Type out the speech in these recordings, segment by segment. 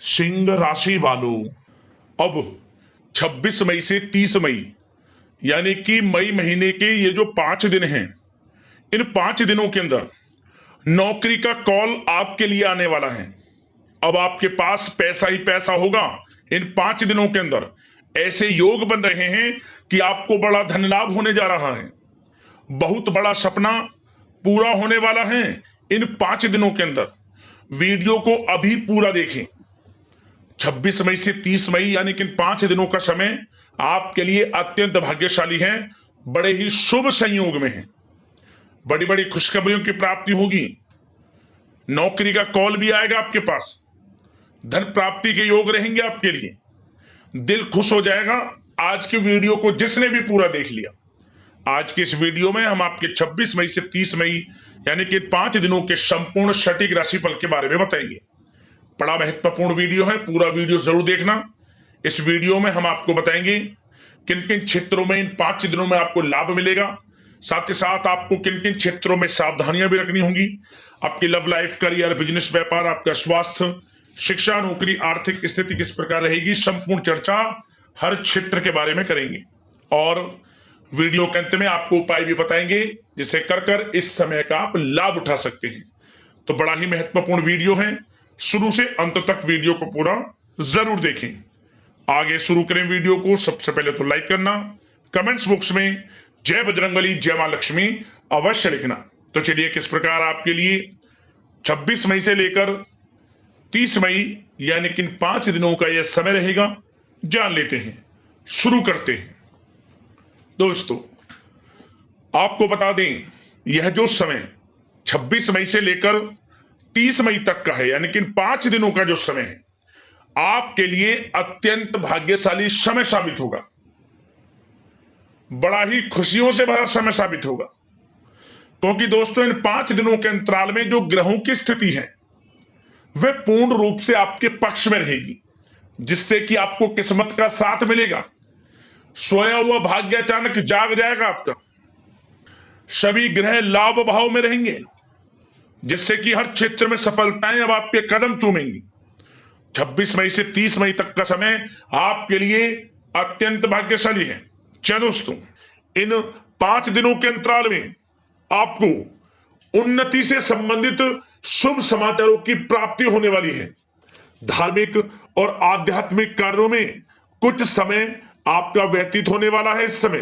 सिंह राशि वालों, अब 26 मई से 30 मई यानी कि मई महीने के ये जो 5 दिन हैं, इन 5 दिनों के अंदर नौकरी का कॉल आपके लिए आने वाला है। अब आपके पास पैसा ही पैसा होगा। इन 5 दिनों के अंदर ऐसे योग बन रहे हैं कि आपको बड़ा धन लाभ होने जा रहा है। बहुत बड़ा सपना पूरा होने वाला है इन 5 दिनों के अंदर। वीडियो को अभी पूरा देखें। 26 मई से 30 मई यानी कि इन 5 दिनों का समय आपके लिए अत्यंत भाग्यशाली है, बड़े ही शुभ संयोग में है। बड़ी बड़ी खुशखबरियों की प्राप्ति होगी। नौकरी का कॉल भी आएगा आपके पास। धन प्राप्ति के योग रहेंगे आपके लिए। दिल खुश हो जाएगा। आज की वीडियो को जिसने भी पूरा देख लिया, आज के इस वीडियो में हम आपके 26 मई से 30 मई यानी कि 5 दिनों के संपूर्ण सटीक राशिफल के बारे में बताएंगे। बड़ा महत्वपूर्ण वीडियो है, पूरा वीडियो जरूर देखना। इस वीडियो में हम आपको बताएंगे किन किन क्षेत्रों में इन 5 दिनों में आपको लाभ मिलेगा, साथ ही साथ आपको किन किन क्षेत्रों में सावधानियां भी रखनी होंगी। आपकी लव लाइफ, करियर, बिजनेस, व्यापार, आपका स्वास्थ्य, शिक्षा, नौकरी, आर्थिक स्थिति किस प्रकार रहेगी, संपूर्ण चर्चा हर क्षेत्र के बारे में करेंगे। और वीडियो के अंत में आपको उपाय भी बताएंगे जिसे कर इस समय का आप लाभ उठा सकते हैं। तो बड़ा ही महत्वपूर्ण वीडियो है, शुरू से अंत तक वीडियो को पूरा जरूर देखें। आगे शुरू करें वीडियो को। सबसे पहले तो लाइक करना, कमेंट्स बॉक्स में जय बजरंगबली, जय मां लक्ष्मी अवश्य लिखना। तो चलिए किस प्रकार आपके लिए 26 मई से लेकर 30 मई यानी कि 5 दिनों का यह समय रहेगा, जान लेते हैं। शुरू करते हैं। दोस्तों, आपको बता दें, यह जो समय 26 मई से लेकर 30 मई तक का है यानी कि 5 दिनों का जो समय है, आपके लिए अत्यंत भाग्यशाली समय साबित होगा। बड़ा ही खुशियों से भरा समय साबित होगा, क्योंकि दोस्तों इन 5 दिनों के अंतराल में जो ग्रहों की स्थिति है वह पूर्ण रूप से आपके पक्ष में रहेगी, जिससे कि आपको किस्मत का साथ मिलेगा। सोया हुआ भाग्य अचानक जाग जाएगा आपका। सभी ग्रह लाभ भाव में रहेंगे, जिससे कि हर क्षेत्र में सफलताएं अब आपके कदम चूमेंगी। 26 मई से 30 मई तक का समय आपके लिए अत्यंत भाग्यशाली है। चलो दोस्तों, इन 5 दिनों के अंतराल में आपको उन्नति से संबंधित शुभ समाचारों की प्राप्ति होने वाली है। धार्मिक और आध्यात्मिक कार्यों में कुछ समय आपका व्यतीत होने वाला है। इस समय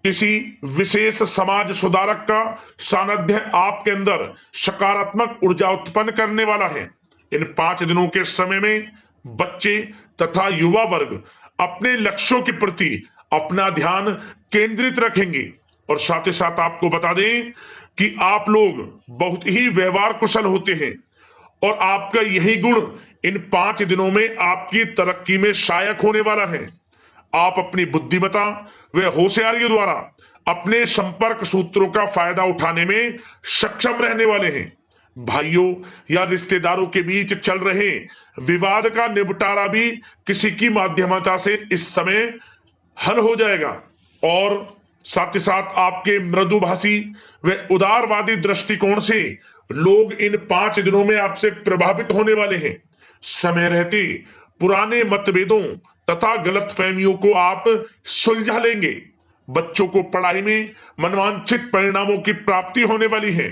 किसी विशेष समाज सुधारक का सानिध्य आपके अंदर सकारात्मक ऊर्जा उत्पन्न करने वाला है। इन 5 दिनों के समय में बच्चे तथा युवा वर्ग अपने लक्ष्यों के प्रति अपना ध्यान केंद्रित रखेंगे। और साथ ही साथ आपको बता दें कि आप लोग बहुत ही व्यवहार कुशल होते हैं और आपका यही गुण इन 5 दिनों में आपकी तरक्की में सहायक होने वाला है। आप अपनी बुद्धिमत्ता व होशियारी द्वारा अपने संपर्क सूत्रों का फायदा उठाने में सक्षम रहने वाले हैं। भाइयों या रिश्तेदारों के बीच चल रहे विवाद का निपटारा भी किसी की माध्यमता से इस समय हल हो जाएगा। और साथ ही साथ आपके मृदुभाषी व उदारवादी दृष्टिकोण से लोग इन 5 दिनों में आपसे प्रभावित होने वाले हैं। समय रहते पुराने मतभेदों तथा गलतफहमियों को आप सुलझा लेंगे। बच्चों को पढ़ाई में मनवांछित परिणामों की प्राप्ति होने वाली है।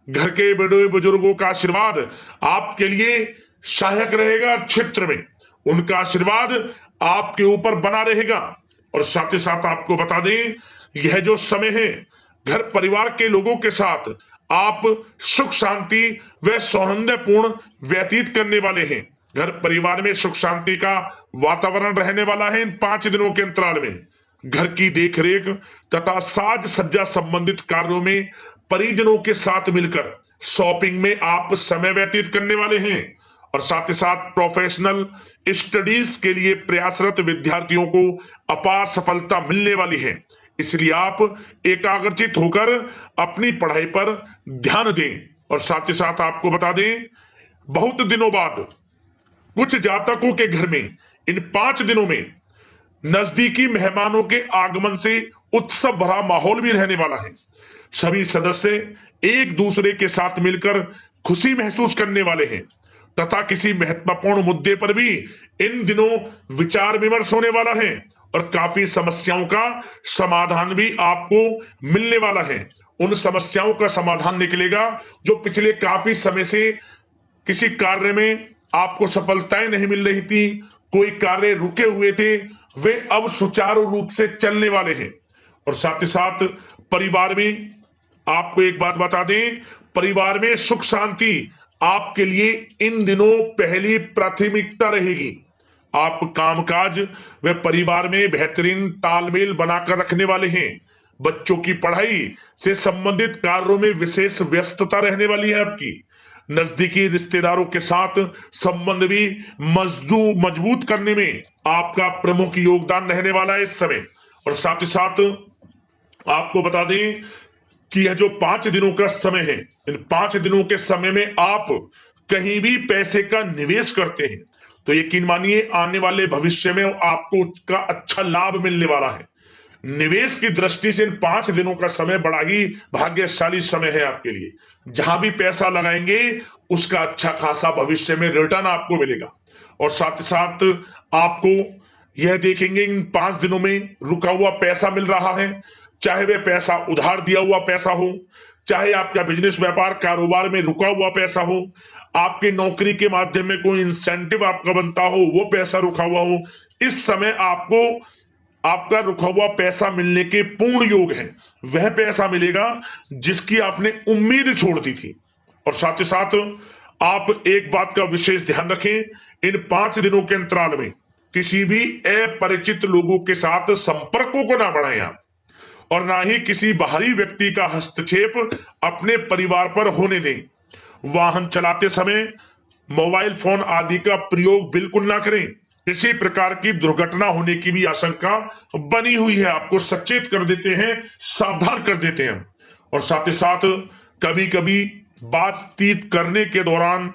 घर के बड़े बुजुर्गों का आशीर्वाद आपके लिए सहायक रहेगा। क्षेत्र में उनका आशीर्वाद आपके ऊपर बना रहेगा। और साथ ही साथ आपको बता दें, यह जो समय है घर परिवार के लोगों के साथ आप सुख शांति व सौहार्दपूर्ण व्यतीत करने वाले हैं। घर परिवार में सुख शांति का वातावरण रहने वाला है। इन 5 दिनों के अंतराल में घर की देखरेख तथा साज सज्जा संबंधित कार्यों में परिजनों के साथ मिलकर शॉपिंग में आप समय व्यतीत करने वाले हैं। और साथ ही साथ प्रोफेशनल स्टडीज के लिए प्रयासरत विद्यार्थियों को अपार सफलता मिलने वाली है। इसलिए आप एकाग्रचित होकर अपनी पढ़ाई पर ध्यान दें। और साथ ही साथ आपको बता दें, बहुत दिनों बाद कुछ जातकों के घर में इन 5 दिनों में नजदीकी मेहमानों के आगमन से उत्सव भरा माहौल भी रहने वाला है। सभी सदस्य एक दूसरे के साथ मिलकर खुशी महसूस करने वाले हैं। तथा किसी महत्वपूर्ण मुद्दे पर भी इन दिनों विचार विमर्श होने वाला है और काफी समस्याओं का समाधान भी आपको मिलने वाला है। उन समस्याओं का समाधान निकलेगा जो पिछले काफी समय से किसी कार्य में आपको सफलताएं नहीं मिल रही थी, कोई कार्य रुके हुए थे, वे अब सुचारू रूप से चलने वाले हैं। और साथ ही साथ परिवार में आपको एक बात बता दें, परिवार में सुख शांति आपके लिए इन दिनों पहली प्राथमिकता रहेगी। आप कामकाज व परिवार में बेहतरीन तालमेल बनाकर रखने वाले हैं। बच्चों की पढ़ाई से संबंधित कार्यों में विशेष व्यस्तता रहने वाली है आपकी। नजदीकी रिश्तेदारों के साथ संबंध भी मजबूत करने में आपका प्रमुख योगदान रहने वाला है इस समय। और साथ ही साथ आपको बता दें कि यह जो 5 दिनों का समय है, इन 5 दिनों के समय में आप कहीं भी पैसे का निवेश करते हैं तो यकीन मानिए आने वाले भविष्य में आपको उसका अच्छा लाभ मिलने वाला है। निवेश की दृष्टि से इन 5 दिनों का समय बड़ा ही भाग्यशाली समय है आपके लिए। जहां भी पैसा लगाएंगे उसका अच्छा खासा भविष्य में रिटर्न आपको मिलेगा। और साथ ही साथ आपको यह देखेंगे इन 5 दिनों में रुका हुआ पैसा मिल रहा है, चाहे वह पैसा उधार दिया हुआ पैसा हो, चाहे आपका बिजनेस व्यापार कारोबार में रुका हुआ पैसा हो, आपकी नौकरी के माध्यम में कोई इंसेंटिव आपका बनता हो, वो पैसा रुका हुआ हो। इस समय आपको आपका रुका हुआ पैसा मिलने के पूर्ण योग है। वह पैसा मिलेगा जिसकी आपने उम्मीद छोड़ दी थी। और साथ ही साथ आप एक बात का विशेष ध्यान रखें, इन 5 दिनों के अंतराल में किसी भी अपरिचित लोगों के साथ संपर्कों को ना बढ़ाएं आप, और ना ही किसी बाहरी व्यक्ति का हस्तक्षेप अपने परिवार पर होने दें। वाहन चलाते समय मोबाइल फोन आदि का प्रयोग बिल्कुल ना करें। किसी प्रकार की दुर्घटना होने की भी आशंका बनी हुई है, आपको सचेत कर देते हैं, सावधान कर देते हैं। और साथ ही साथ कभी कभी बातचीत करने के दौरान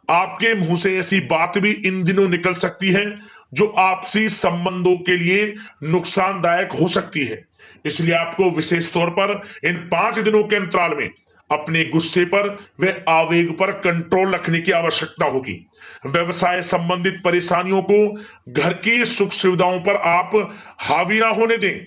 आपके मुंह से ऐसी बात भी इन दिनों निकल सकती है जो आपसी संबंधों के लिए नुकसानदायक हो सकती है। इसलिए आपको विशेष तौर पर इन 5 दिनों के अंतराल में अपने गुस्से पर व आवेग पर कंट्रोल रखने की आवश्यकता होगी। व्यवसाय संबंधित परेशानियों को घर की सुख सुविधाओं पर आप हावी ना होने दें।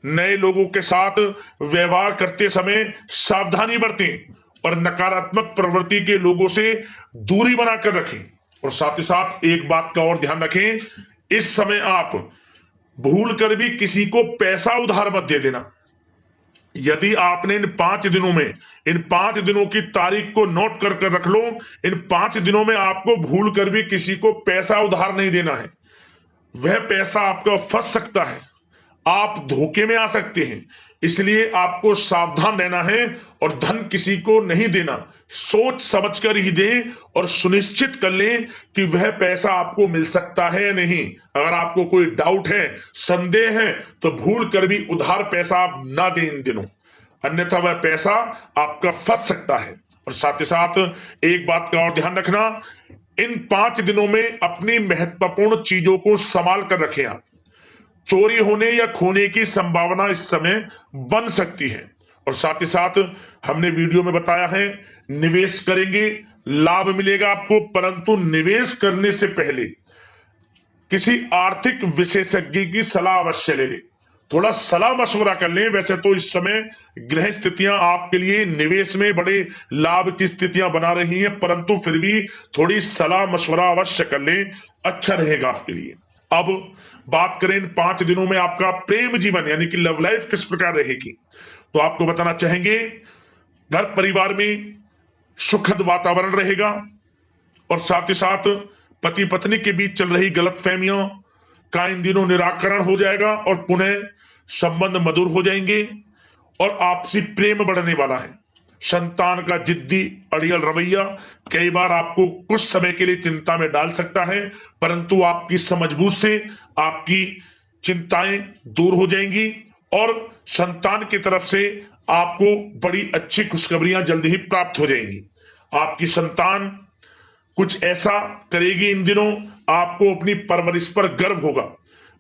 नए लोगों के साथ व्यवहार करते समय सावधानी बरतें और नकारात्मक प्रवृत्ति के लोगों से दूरी बनाकर रखें। और साथ ही साथ एक बात का और ध्यान रखें, इस समय आप भूल कर भी किसी को पैसा उधार मत दे देना। यदि आपने इन 5 दिनों में इन 5 दिनों की तारीख को नोट कर रख लो, इन 5 दिनों में आपको भूल कर भी किसी को पैसा उधार नहीं देना है। वह पैसा आपका फंस सकता है, आप धोखे में आ सकते हैं। इसलिए आपको सावधान रहना है और धन किसी को नहीं देना। सोच समझ कर ही दें और सुनिश्चित कर लें कि वह पैसा आपको मिल सकता है या नहीं। अगर आपको कोई डाउट है, संदेह है, तो भूल कर भी उधार पैसा आप ना दें इन दिनों, अन्यथा वह पैसा आपका फंस सकता है। और साथ ही साथ एक बात का और ध्यान रखना, इन 5 दिनों में अपनी महत्वपूर्ण चीजों को संभाल कर रखें आप। चोरी होने या खोने की संभावना इस समय बन सकती है। और साथ ही साथ हमने वीडियो में बताया है, निवेश करेंगे लाभ मिलेगा आपको, परंतु निवेश करने से पहले किसी आर्थिक विशेषज्ञ की सलाह अवश्य ले लें, थोड़ा सलाह मशवरा कर लें। वैसे तो इस समय ग्रह स्थितियां आपके लिए निवेश में बड़े लाभ की स्थितियां बना रही हैं, परंतु फिर भी थोड़ी सलाह मशवरा अवश्य कर लें, अच्छा रहेगा आपके लिए। अब बात करें इन 5 दिनों में आपका प्रेम जीवन यानी कि लव लाइफ किस प्रकार रहेगी, तो आपको बताना चाहेंगे घर परिवार में सुखद वातावरण रहेगा। और साथ ही साथ पति पत्नी के बीच चल रही गलतफहमियों का इन दिनों निराकरण हो जाएगा और पुनः संबंध मधुर हो जाएंगे और आपसी प्रेम बढ़ने वाला है। संतान का जिद्दी अड़ियल रवैया कई बार आपको कुछ समय के लिए चिंता में डाल सकता है, परंतु आपकी समझबूझ से आपकी चिंताएं दूर हो जाएंगी और संतान की तरफ से आपको बड़ी अच्छी खुशखबरियां जल्दी ही प्राप्त हो जाएंगी। आपकी संतान कुछ ऐसा करेगी इन दिनों, आपको अपनी परवरिश पर गर्व होगा।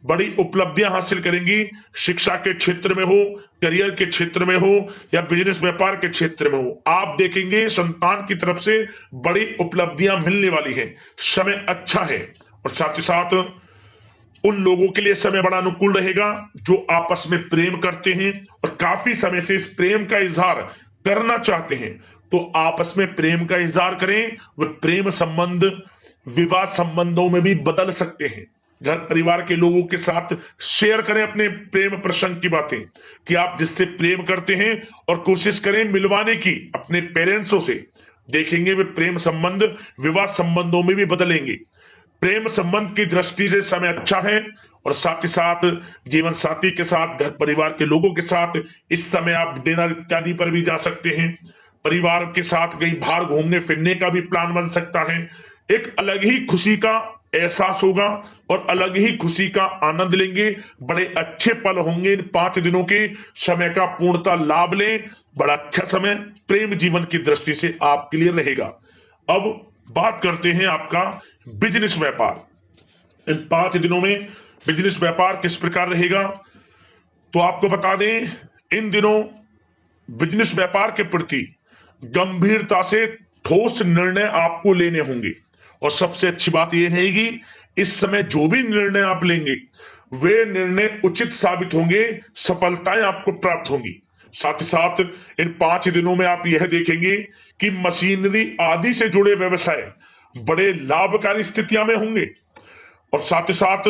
बड़ी उपलब्धियां हासिल करेंगी। शिक्षा के क्षेत्र में हो, करियर के क्षेत्र में हो या बिजनेस व्यापार के क्षेत्र में हो, आप देखेंगे संतान की तरफ से बड़ी उपलब्धियां मिलने वाली है। समय अच्छा है और साथ ही साथ उन लोगों के लिए समय बड़ा अनुकूल रहेगा जो आपस में प्रेम करते हैं और काफी समय से इस प्रेम का इजहार करना चाहते हैं। तो आपस में प्रेम का इजहार करें। वे प्रेम संबंध विवाह संबंधों में भी बदल सकते हैं। घर परिवार के लोगों के साथ शेयर करें अपने प्रेम प्रसंग की बातें कि आप जिससे प्रेम करते हैं और कोशिश करें मिलवाने की अपने पेरेंट्सों से। देखेंगे वे प्रेम संबंध विवाह संबंधों में भी बदलेंगे। प्रेम संबंध की दृष्टि से समय अच्छा है और साथ ही साथ जीवन साथी के साथ, घर परिवार के लोगों के साथ इस समय आप डिनर इत्यादि पर भी जा सकते हैं। परिवार के साथ कहीं बाहर घूमने फिरने का भी प्लान बन सकता है। एक अलग ही खुशी का एहसास होगा और अलग ही खुशी का आनंद लेंगे। बड़े अच्छे पल होंगे। इन 5 दिनों के समय का पूर्णता लाभ लें। बड़ा अच्छा समय प्रेम जीवन की दृष्टि से आपके लिए रहेगा। अब बात करते हैं आपका बिजनेस व्यापार। इन 5 दिनों में बिजनेस व्यापार किस प्रकार रहेगा, तो आपको बता दें, इन दिनों बिजनेस व्यापार के प्रति गंभीरता से ठोस निर्णय आपको लेने होंगे। और सबसे अच्छी बात यह रहेगी, इस समय जो भी निर्णय आप लेंगे वे निर्णय उचित साबित होंगे, सफलताएं आपको प्राप्त होंगी। साथ ही साथ इन 5 दिनों में आप यह देखेंगे कि मशीनरी आदि से जुड़े व्यवसाय बड़े लाभकारी स्थितियां में होंगे। और साथ ही साथ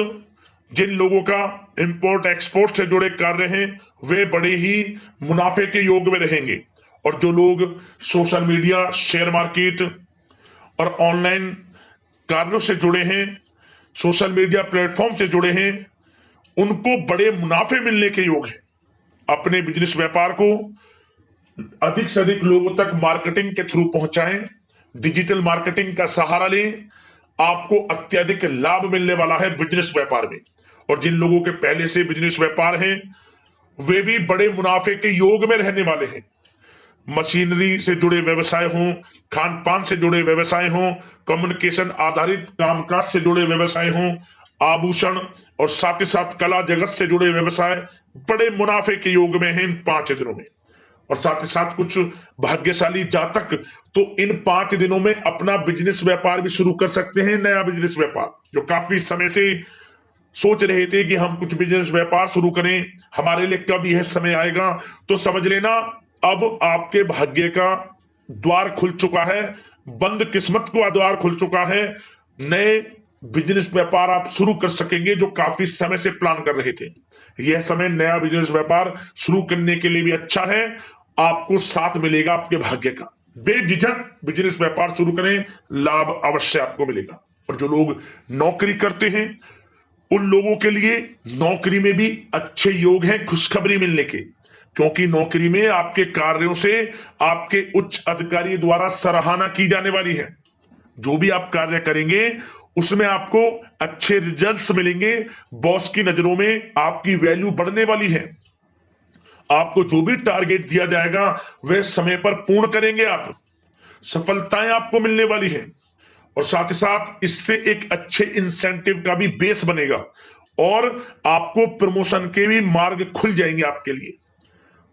जिन लोगों का इंपोर्ट एक्सपोर्ट से जुड़े कार्य हैं वे बड़े ही मुनाफे के योग में रहेंगे। और जो लोग सोशल मीडिया, शेयर मार्केट और ऑनलाइन कार्यों से जुड़े हैं, सोशल मीडिया प्लेटफॉर्म से जुड़े हैं, उनको बड़े मुनाफे मिलने के योग हैं। अपने बिजनेस व्यापार को अधिक से अधिक लोगों तक मार्केटिंग के थ्रू पहुंचाएं, डिजिटल मार्केटिंग का सहारा लें। आपको अत्यधिक लाभ मिलने वाला है बिजनेस व्यापार में। और जिन लोगों के पहले से बिजनेस व्यापार हैं वे भी बड़े मुनाफे के योग में रहने वाले हैं। मशीनरी से जुड़े व्यवसाय हों, खान पान से जुड़े व्यवसाय हों, कम्युनिकेशन आधारित कामकाज से जुड़े व्यवसाय हों, आभूषण और साथ ही साथ कला जगत से जुड़े व्यवसाय बड़े मुनाफे के योग में हैं इन 5 दिनों में। और साथ ही साथ कुछ भाग्यशाली जातक तो इन 5 दिनों में अपना बिजनेस व्यापार भी शुरू कर सकते हैं। नया बिजनेस व्यापार जो काफी समय से सोच रहे थे कि हम कुछ बिजनेस व्यापार शुरू करें, हमारे लिए कब यह समय आएगा, तो समझ लेना अब आपके भाग्य का द्वार खुल चुका है। बंद किस्मत का द्वार खुल चुका है। नए बिजनेस व्यापार आप शुरू कर सकेंगे जो काफी समय से प्लान कर रहे थे। यह समय नया बिजनेस व्यापार शुरू करने के लिए भी अच्छा है। आपको साथ मिलेगा आपके भाग्य का। बेझिझक बिजनेस व्यापार शुरू करें, लाभ अवश्य आपको मिलेगा। और जो लोग नौकरी करते हैं उन लोगों के लिए नौकरी में भी अच्छे योग हैं खुशखबरी मिलने के, क्योंकि नौकरी में आपके कार्यों से आपके उच्च अधिकारी द्वारा सराहना की जाने वाली है। जो भी आप कार्य करेंगे उसमें आपको अच्छे रिजल्ट्स मिलेंगे। बॉस की नजरों में आपकी वैल्यू बढ़ने वाली है। आपको जो भी टारगेट दिया जाएगा वह समय पर पूर्ण करेंगे आप। सफलताएं आपको मिलने वाली है। और साथ ही साथ इससे एक अच्छे इंसेंटिव का भी बेस बनेगा और आपको प्रमोशन के भी मार्ग खुल जाएंगे आपके लिए।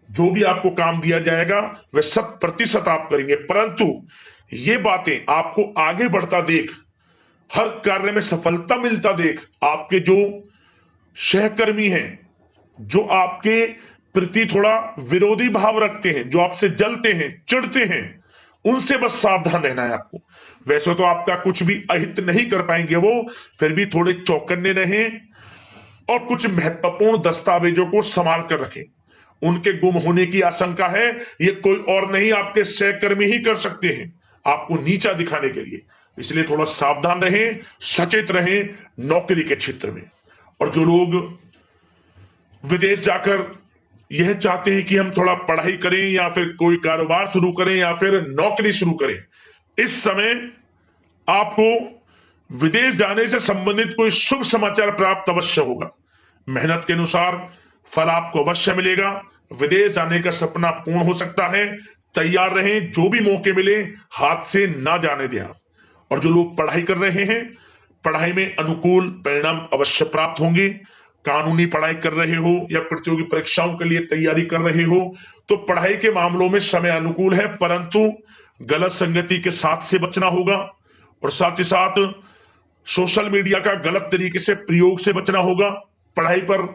जो भी आपको काम दिया जाएगा वह 100% आप करेंगे। परंतु ये बातें आपको आगे बढ़ता देख, हर कार्य में सफलता मिलता देख, आपके जो सहकर्मी हैं, जो आपके प्रति थोड़ा विरोधी भाव रखते हैं, जो आपसे जलते हैं, चिढ़ते हैं, उनसे बस सावधान रहना है आपको। वैसे तो आपका कुछ भी अहित नहीं कर पाएंगे वो, फिर भी थोड़े चौकन्ने रहें और कुछ महत्वपूर्ण दस्तावेजों को संभाल कर रखें। उनके गुम होने की आशंका है, ये कोई और नहीं आपके सहकर्मी ही कर सकते हैं आपको नीचा दिखाने के लिए। इसलिए थोड़ा सावधान रहें, सचेत रहें नौकरी के क्षेत्र में। और जो लोग विदेश जाकर यह चाहते हैं कि हम थोड़ा पढ़ाई करें या फिर कोई कारोबार शुरू करें या फिर नौकरी शुरू करें, इस समय आपको विदेश जाने से संबंधित कोई शुभ समाचार प्राप्त अवश्य होगा। मेहनत के अनुसार फल आपको अवश्य मिलेगा। विदेश जाने का सपना पूर्ण हो सकता है। तैयार रहें, जो भी मौके मिले हाथ से ना जाने दें आप। और जो लोग पढ़ाई कर रहे हैं, पढ़ाई में अनुकूल परिणाम अवश्य प्राप्त होंगे। कानूनी पढ़ाई कर रहे हो या प्रतियोगी परीक्षाओं के लिए तैयारी कर रहे हो तो पढ़ाई के मामलों में समय अनुकूल है, परंतु गलत संगति के साथ से बचना होगा और साथ ही साथ सोशल मीडिया का गलत तरीके से प्रयोग से बचना होगा। पढ़ाई पर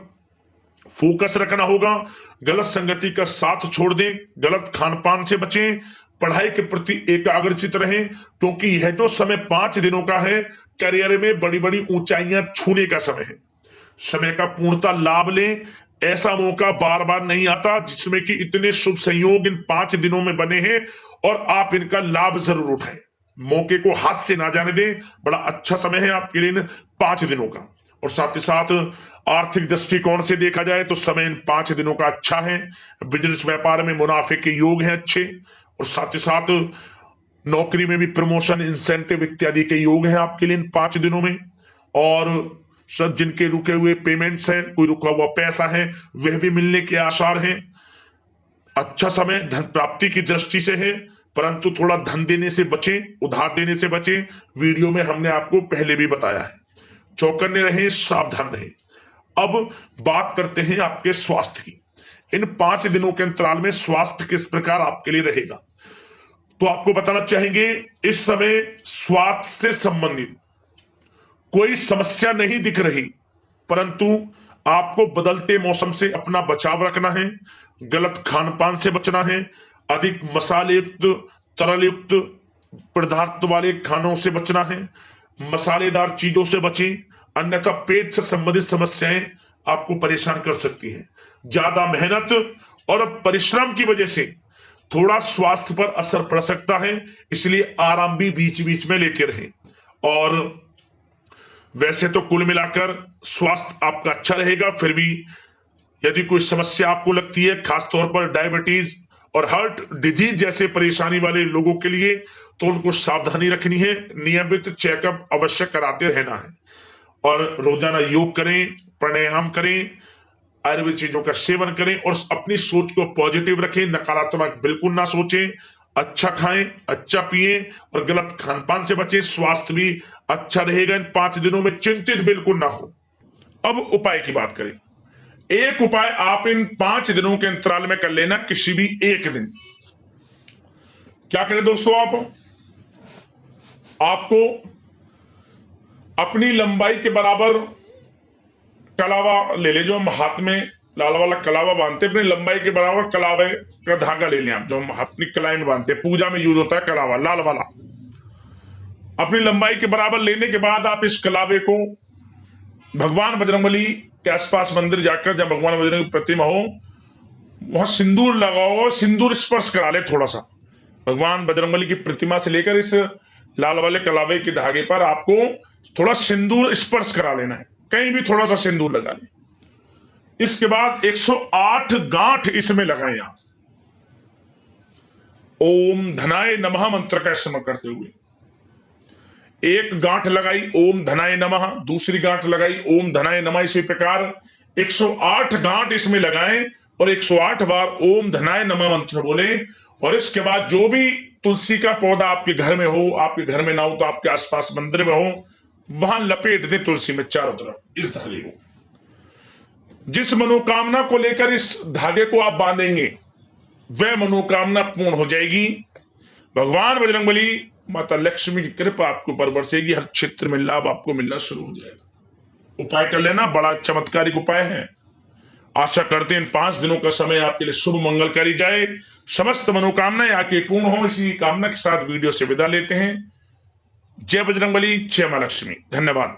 फोकस रखना होगा, गलत संगति का साथ छोड़ दें, गलत खान पान से बचें, पढ़ाई के प्रति एकाग्रचित रहें, क्योंकि यह जो समय 5 दिनों का है करियर में बड़ी बड़ी ऊंचाइयां छूने का समय है। समय का पूर्णता लाभ लें, ऐसा मौका बार बार नहीं आता जिसमें कि इतने शुभ संयोग इन 5 दिनों में बने हैं और आप इनका लाभ जरूर उठाएं। मौके को हाथ से ना जाने दें, बड़ा अच्छा समय है आपके लिए इन 5 दिनों का। और साथ ही साथ आर्थिक दृष्टिकोण से देखा जाए तो समय इन 5 दिनों का अच्छा है। बिजनेस व्यापार में मुनाफे के योग हैं अच्छे, और साथ ही साथ नौकरी में भी प्रमोशन, इंसेंटिव इत्यादि के योग हैं आपके लिए इन 5 दिनों में। और सब जिनके रुके हुए पेमेंट्स हैं, कोई रुका हुआ पैसा है, वह भी मिलने के आसार हैं। अच्छा समय धन प्राप्ति की दृष्टि से है, परंतु थोड़ा धन देने से बचें, उधार देने से बचें। वीडियो में हमने आपको पहले भी बताया है। चौकन्ने रहें, सावधान रहें। अब बात करते हैं आपके स्वास्थ्य की। इन 5 दिनों के अंतराल में स्वास्थ्य किस प्रकार आपके लिए रहेगा, तो आपको बताना चाहेंगे इस समय स्वास्थ्य से संबंधित कोई समस्या नहीं दिख रही, परंतु आपको बदलते मौसम से अपना बचाव रखना है, गलत खान पान से बचना है, अधिक मसाले युक्त, तरल युक्त पदार्थ वाले खानों से बचना है, मसालेदार चीजों से बचें, अन्यथा पेट से संबंधित समस्याएं आपको परेशान कर सकती हैं। ज्यादा मेहनत और परिश्रम की वजह से थोड़ा स्वास्थ्य पर असर पड़ सकता है, इसलिए आराम भी बीच बीच में लेते रहें। और वैसे तो कुल मिलाकर स्वास्थ्य आपका अच्छा रहेगा, फिर भी यदि कोई समस्या आपको लगती है, खासतौर पर डायबिटीज और हार्ट डिजीज जैसे परेशानी वाले लोगों के लिए, तो उनको सावधानी रखनी है, नियमित चेकअप अवश्य कराते रहना है और रोजाना योग करें, प्राणायाम करें, आयुर्वेद चीजों का सेवन करें और अपनी सोच को पॉजिटिव रखें, नकारात्मक बिल्कुल ना सोचें, अच्छा खाएं, अच्छा पिएं और गलत खान पान से बचें। स्वास्थ्य भी अच्छा रहेगा इन 5 दिनों में, चिंतित बिल्कुल ना हो। अब उपाय की बात करें। एक उपाय आप इन 5 दिनों के अंतराल में कर लेना, किसी भी एक दिन। क्या करें दोस्तों, आपको अपनी लंबाई के बराबर कलावा ले ले, जो हम हाथ में लाल वाला कलावा बांधते हैं, अपनी लंबाई के बराबर कलावे का धागा ले लें आप, जो हम अपनी कलाई में बांधते हैं, पूजा में यूज होता है कलावा लाल वाला। अपनी लंबाई के बराबर लेने के बाद आप इस कलावे को भगवान बजरंगबली के आसपास मंदिर जाकर, जब भगवान बजरंग की प्रतिमा हो वहां सिंदूर लगाओ, सिंदूर स्पर्श करा ले थोड़ा सा। भगवान बजरंगबली की प्रतिमा से लेकर इस लाल वाले कलावे के धागे पर आपको थोड़ा सिंदूर स्पर्श करा लेना है, कहीं भी थोड़ा सा सिंदूर लगा लें। इसके बाद 108 गांठ इसमें लगाएं आप, ओम धनाय नमः मंत्र का स्मरण करते हुए। एक गांठ लगाई ओम धनाय नमः, दूसरी गांठ लगाई ओम धनाय नमः, इसी प्रकार 108 गांठ इसमें लगाएं और 108 बार ओम धनाय नमः मंत्र बोले। और इसके बाद जो भी तुलसी का पौधा आपके घर में हो, आपके घर में ना हो तो आपके आसपास मंदिर में हो, वहां लपेट दे तुलसी में चारों तरफ इस धागे को। जिस मनोकामना को लेकर इस धागे को आप बांधेंगे वह मनोकामना पूर्ण हो जाएगी। भगवान बजरंगबली माता लक्ष्मी की कृपा आपको पर बरसेगी, हर क्षेत्र में लाभ आपको मिलना शुरू हो जाएगा। उपाय कर लेना, बड़ा चमत्कारिक उपाय है। आशा करते हैं इन 5 दिनों का समय आपके लिए शुभ मंगलकारी जाए, समस्त मनोकामनाएं आके पूर्ण हो। इसी कामना के साथ वीडियो से विदा लेते हैं। जय बजरंगबली, जय मां लक्ष्मी। धन्यवाद।